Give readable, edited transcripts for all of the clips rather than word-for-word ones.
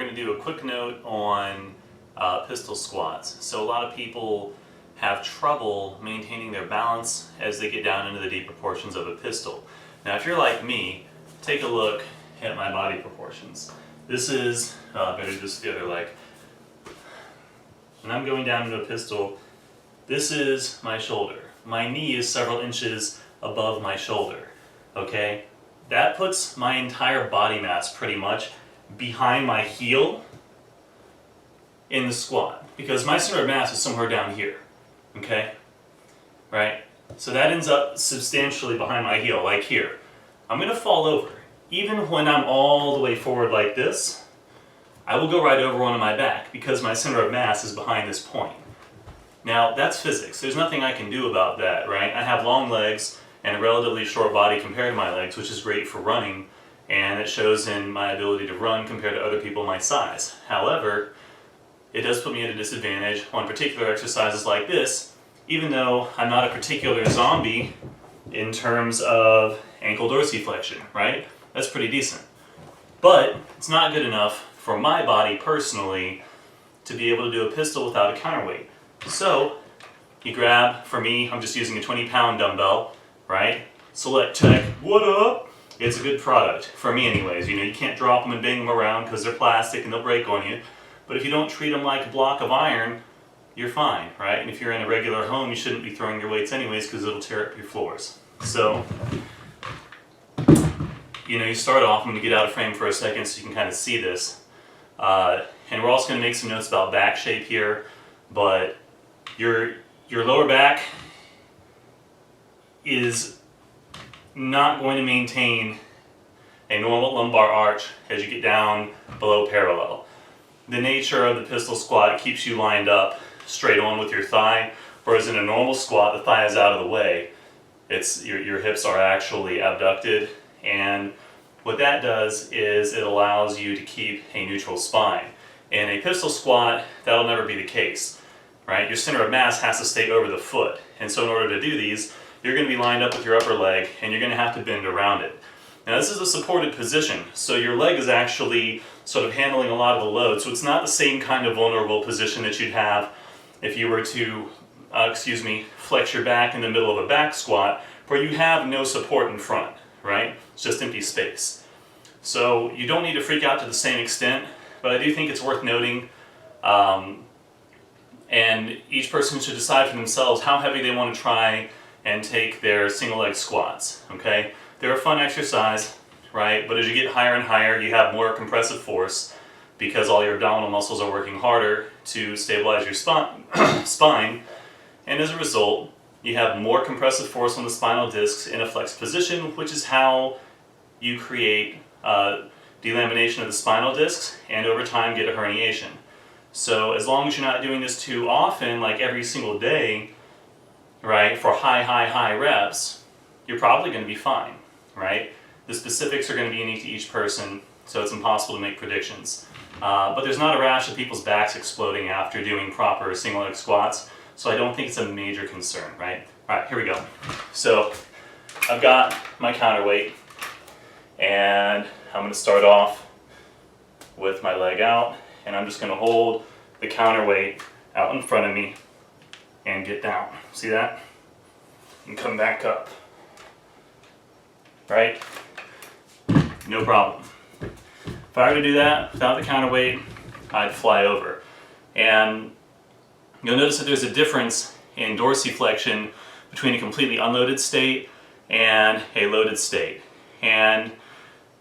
going to do a quick note on pistol squats. So a lot of people have trouble maintaining their balance as they get down into the deeper portions of a pistol. Now if you're like me, take a look at my body proportions. This is, better just the other leg. When I'm going down into a pistol, this is my shoulder. My knee is several inches above my shoulder, okay? That puts my entire body mass pretty much behind my heel in the squat, because my center of mass is somewhere down here, okay? Right? So that ends up substantially behind my heel, like here. I'm gonna fall over. Even when I'm all the way forward like this, I will go right over onto my back because my center of mass is behind this point. Now, that's physics. There's nothing I can do about that, right? I have long legs and a relatively short body compared to my legs, which is great for running, and it shows in my ability to run compared to other people my size. However, it does put me at a disadvantage on particular exercises like this, even though I'm not a particular zombie in terms of ankle dorsiflexion, right? That's pretty decent. But it's not good enough for my body personally to be able to do a pistol without a counterweight. So you grab, for me, I'm just using a 20-pound dumbbell, right? Select Tech, what up? It's a good product, for me anyways. You know, you can't drop them and bang them around because they're plastic and they'll break on you. But if you don't treat them like a block of iron, you're fine, right? And if you're in a regular home, you shouldn't be throwing your weights anyways because it'll tear up your floors. So, you know, you start off, I'm going to get out of frame for a second so you can kind of see this. And we're also going to make some notes about back shape here, but your lower back is not going to maintain a normal lumbar arch as you get down below parallel. The nature of the pistol squat keeps you lined up straight on with your thigh, whereas in a normal squat the thigh is out of the way. It's your hips are actually abducted, and what that does is it allows you to keep a neutral spine. In a pistol squat, that'll never be the case, right? Your center of mass has to stay over the foot, and so in order to do these, you're going to be lined up with your upper leg, and you're going to have to bend around it. Now this is a supported position, so your leg is actually sort of handling a lot of the load, so it's not the same kind of vulnerable position that you'd have if you were to, flex your back in the middle of a back squat, where you have no support in front, right? It's just empty space. So you don't need to freak out to the same extent, but I do think it's worth noting, and each person should decide for themselves how heavy they want to try and take their single leg squats, okay? They're a fun exercise, right? But as you get higher and higher, you have more compressive force because all your abdominal muscles are working harder to stabilize your spine, and as a result, you have more compressive force on the spinal discs in a flexed position, which is how you create delamination of the spinal discs and over time get a herniation. So as long as you're not doing this too often, like every single day, right, for high reps, you're probably going to be fine, right? The specifics are going to be unique to each person, so it's impossible to make predictions. But there's not a rash of people's backs exploding after doing proper single leg squats, so I don't think it's a major concern, right? All right, here we go. So I've got my counterweight, and I'm going to start off with my leg out, and I'm just going to hold the counterweight out in front of me and get down. See that? And come back up. Right? No problem. If I were to do that without the counterweight, I'd fly over. And you'll notice that there's a difference in dorsiflexion between a completely unloaded state and a loaded state. And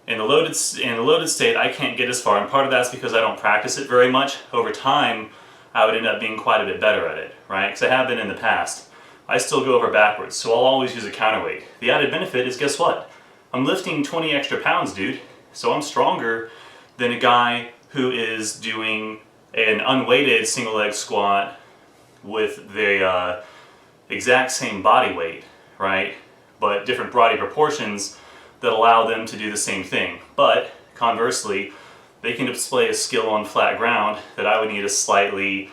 in the loaded state, I can't get as far, and part of that's because I don't practice it very much. Over time, I would end up being quite a bit better at it, right? Because I have been in the past. I still go over backwards, so I'll always use a counterweight. The added benefit is, guess what? I'm lifting 20 extra pounds, dude. So I'm stronger than a guy who is doing an unweighted single leg squat with the exact same body weight, right? But different body proportions that allow them to do the same thing. But conversely, they can display a skill on flat ground that I would need a slightly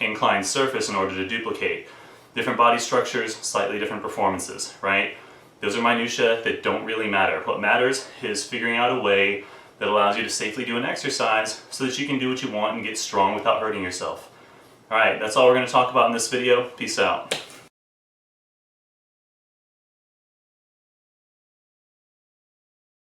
inclined surface in order to duplicate. Different body structures, slightly different performances, right? Those are minutiae that don't really matter. What matters is figuring out a way that allows you to safely do an exercise so that you can do what you want and get strong without hurting yourself. Alright, that's all we're going to talk about in this video. Peace out.